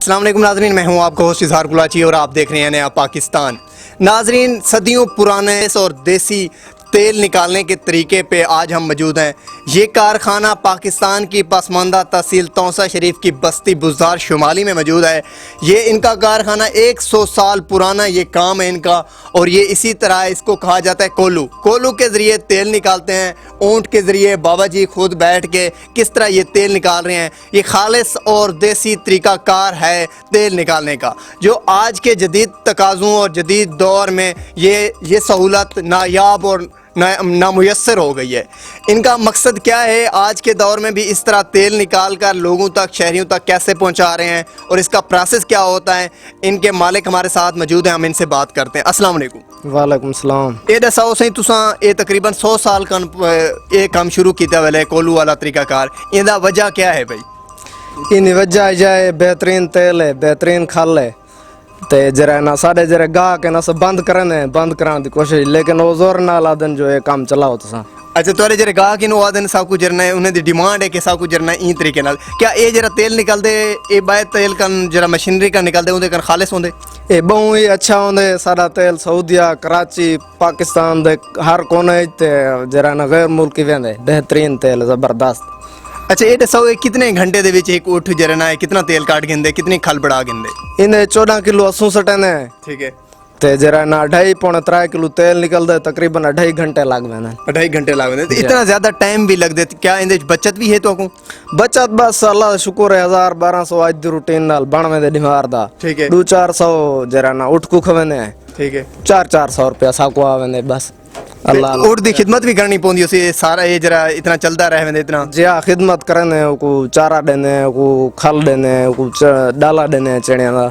अस्सलाम वालेकुम नाजरीन, मैं हूं आपका होस्ट इजहार कुलाची और आप देख रहे हैं नया पाकिस्तान। नाजरीन, सदियों पुराने और देसी तेल निकालने के तरीके पे आज हम मौजूद हैं। ये कारखाना पाकिस्तान की पसमानदा तहसील तौसा शरीफ की बस्ती बुज़दार शुमाली में मौजूद है। ये इनका कारखाना 100 साल पुराना ये काम है इनका, और ये इसी तरह इसको कहा जाता है कोलू। कोलू के ज़रिए तेल निकालते हैं, ऊँट के ज़रिए बाबा जी खुद बैठ के किस तरह ये तेल निकाल रहे हैं। ये खालिस और देसी तरीक़ाकार है तेल निकालने का, जो आज के जदीद तकाज़ों और जदीद दौर में ये सहूलत नायाब और नामुयस्सर हो गई है। इनका मकसद क्या है, आज के दौर में भी इस तरह तेल निकाल कर लोगों तक, शहरियों तक कैसे पहुंचा रहे हैं और इसका प्रोसेस क्या होता है। इनके मालिक हमारे साथ मौजूद हैं, हम इनसे बात करते हैं। अस्सलाम वालेकुम। वालेकुम सलाम। ये दसाओ सही तुसां ये तकरीबन 100 साल का ये काम शुरू किया वाले कोलू वाला तरीकाकार, इंदा वजह क्या है भाई? इन वजह जाए बेहतरीन तेल है, बेहतरीन खल है ते जरा ना साढ़े जरा गाह के ना सब बंद कराने की कोशिश, लेकिन वो जोर नाल आदन जो है काम चलाओ तुसा। अच्छा, तो जरे गाह की नो आदन सब कुछ जरना है, उन्हें दी डिमांड है कि सब कुछ जरना ई तरीके नाल। क्या ये जरा तेल निकलदे ये बाय तेल का जरा मशीनरी का निकलदे उनदे कन खालिस होंदे? ये बहु ही अच्छा होंदे। सारा तेल सऊदिया, कराची, पाकिस्तान दे हर कोने ते जरा ना गैर मुल्की वेंदे बेहतरीन तेल जबरदस्त। अच्छा, ये दसाओ ये कितने घंटे दे विच एक उठ जरना है, कितना तेल काट गिंदे, कितनी खल बड़ा गिंदे? इन्हें 14 किलो असू सटने, ठीक है, ते जरा ना 2.5-3 किलो तेल निकलदे, तकरीबन 2.5 घंटे लाग वेंदे। 2.5 घंटे लागदे, इतना ज्यादा टाइम भी लग दे। क्या इंदे बचत भी है तो को? बचत बस अल्लाह शुक्र है 1000-1200 आज दी रूटीन नाल बन वेंदे डिमार दा। ठीक है, 200-400 जरा ना उठ को खवेंदे। ठीक है, 400 रुपया साको आवेंदे बस। अल्लाह उठ दी खिदमत भी करनी पौंदी उसे, सारा ये जरा इतना चलदा रहे इतना। जी हाँ, खिदमत करने को चारा देने को, खल देने को, डाला देने चने दा।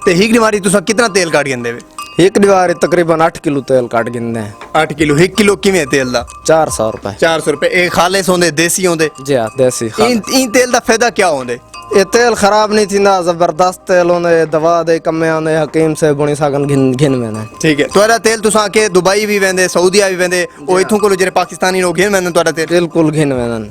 ते हिक निवारी तुसा कितना तेल काट गिंदे वे? एक दीवार तकरीबन 8 किलो तेल काट गिनने। 8 किलो, 1 किलो किवें तेल दा? 400 रुपए। 400 रुपए। ए खालिस होंदे, देसी होंदे? जी हाँ, देसी इन तेल दा फायदा क्या होंदे? ये तेल खराब नहीं थी ना, जबरदस्त तेल होंदे, दवा दे कमे आंदे, हकीम से बुनी सागन घिन में। ठीक है, तोरा तेल तुसा के दुबई भी वेंदे, सऊदीया भी वेंदे, ओ इथों कोलो जेरे पाकिस्तानी लोग घिन वेंदे तोरा तेल? बिल्कुल घिन में।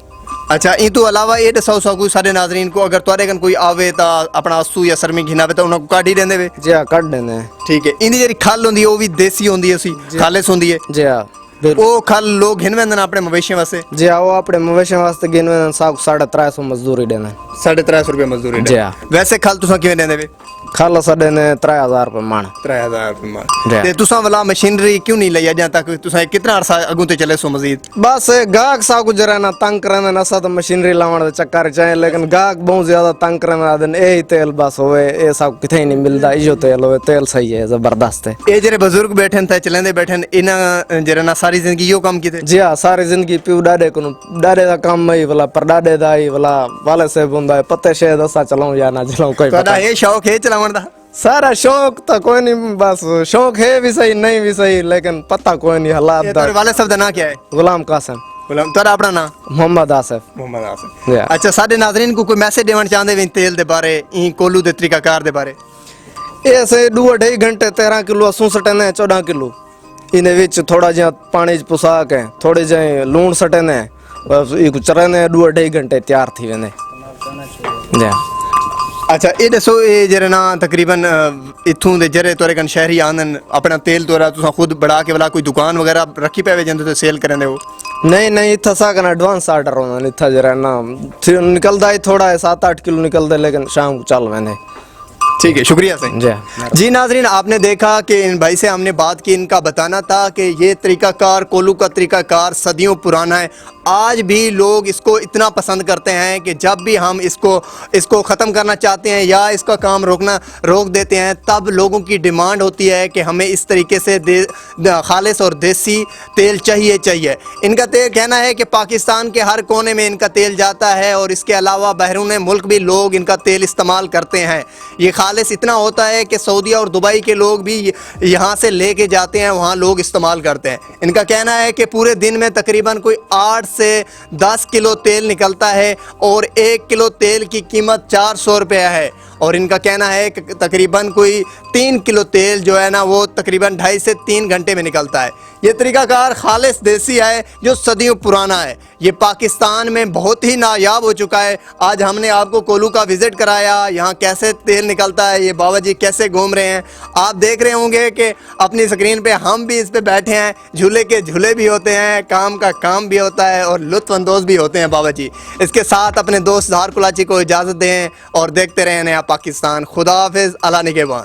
अच्छा, ई तो अलावा ये दसाओ साकू सारे नाजरीन को, अगर तोरे कन कोई आवे ता अपना अस्सू या सरमी घिनावे तो उनको काट ही देंदे वे? जी हाँ, काट देने। ठीक है, इंदी जेरी खल होंदी है वो भी देसी होंदी है, उसी खालिस होंदी है? जी हाँ, वो खल लोग घिन वेंदे ना अपने मवेशियों वास्ते? जी हाँ, वो अपने मवेशी वास्ते गिन में 350 मजदूरी देने। 350 रुपए मजदूरी? जी हाँ। वैसे खल तुसा किवें देंदे वे? खल साडे ने 3000 रुपए मान। 3000 रुपए मान। जी। ते तुसा वाला मशीनरी क्यों नहीं लिया जहां तक तुसा कितना अरसा अगू ते चले सो मजीद? बस गाहक सा को जरा ना तंग करने ना सा तो मशीनरी लावण दे चक्कर चाहे, लेकिन गाहक बहुत ज्यादा तंग करने आदन ए तेल बस होवे, ए सब किथे नहीं मिलदा, इयो तेल होवे, तेल सही है, जबरदस्त है। ए जरे बुजुर्ग बैठन थे चलेंदे बैठन इना जरा ना सारी जिंदगी यो काम कीते? जी हाँ, सारी जिंदगी पियो डाडे को, डाडे दा काम में ही वाला पर डाडे दा ही वाला वाले से बुंदा है, पत्ते शे दसा चलाऊं या ना चलाऊं कोई पता। तोड़ा ये शौक है चलावन दा? सारा शौक तो कोई नहीं, बस शौक है भी सही नहीं भी सही, लेकिन पता कोई नहीं हालात दा। तोरे वाले शब्द ना क्या है? गुलाम कासिम। गुलाम, तोरा अपना नाम? मोहम्मद आसिफ। मोहम्मद आसिफ। जी हाँ। अच्छा, साडे नाज़रीन को कोई मैसेज देवन चाहंदे वे तेल दे बारे, ई कोलू दे तरीकाकार दे बारे? ऐसे 2-2.5 घंटे 13 किलो असू सटने, 14 किलो इन्हें विच थोड़ा जिहा पानी च पुसा के थोड़े जे लूण सटने, बस ई चरने 2-2.5 घंटे तैयार थी वेंदे। जी हाँ। अच्छा, ये दसो ये जरे ना तकरीबन इथों दे जरे तोरे कन शहरी आंदन अपना तेल तोरा तुसा खुद बढ़ा के वाला कोई दुकान वगैरह रखी पे जंदे तो सेल करने हो? नहीं इत्था सा कना एडवांस ऑर्डर होना इत्था जरा ना निकलदा ही थोड़ा है, 7-8 किलो निकलदा, लेकिन शाम को चल वेंदे। ठीक है, शुक्रिया सर। जी नाजरीन, आपने देखा कि इन भाई से हमने बात की, इनका बताना था कि ये तरीकाकार, कोलू का तरीकाकार सदियों पुराना है। आज भी लोग इसको इतना पसंद करते हैं कि जब भी हम इसको ख़त्म करना चाहते हैं या इसका काम रोक देते हैं, तब लोगों की डिमांड होती है कि हमें इस तरीके से खालिस और देसी तेल चाहिए। इनका तेल कहना है कि पाकिस्तान के हर कोने में इनका तेल जाता है, और इसके अलावा बैरून मुल्क भी लोग इनका तेल इस्तेमाल करते हैं। ये खालिस इतना होता है कि सऊदीया और दुबई के लोग भी यहाँ से लेके जाते हैं, वहाँ लोग इस्तेमाल करते हैं। इनका कहना है कि पूरे दिन में तकरीबन कोई 8 से 10 किलो तेल निकलता है, और 1 किलो तेल की कीमत 400 रुपया है। اور ان کا کہنا ہے کہ تقریباً کوئی 3 کلو تیل جو ہے نا وہ تقریباً 2.5 سے 3 گھنٹے میں نکلتا ہے. یہ طریقہ کار خالص دیسی ہے جو صدیوں پرانا ہے. یہ پاکستان میں بہت ہی نایاب ہو چکا ہے. آج ہم نے آپ کو کولو کا وزٹ کرایا, یہاں کیسے تیل نکلتا ہے, یہ بابا جی کیسے گھوم رہے ہیں. آپ دیکھ رہے ہوں گے کہ اپنی اسکرین پہ ہم بھی اس پہ بیٹھے ہیں, جھولے کے جھولے بھی ہوتے ہیں, کام کا کام بھی ہوتا ہے اور لطف اندوز بھی ہوتے ہیں بابا جی. اس کے ساتھ اپنے دوست اظہار کلاچی کو اجازت دیں اور دیکھتے رہیں نیا پاکستان. خدا حافظ, اللہ نگہبان.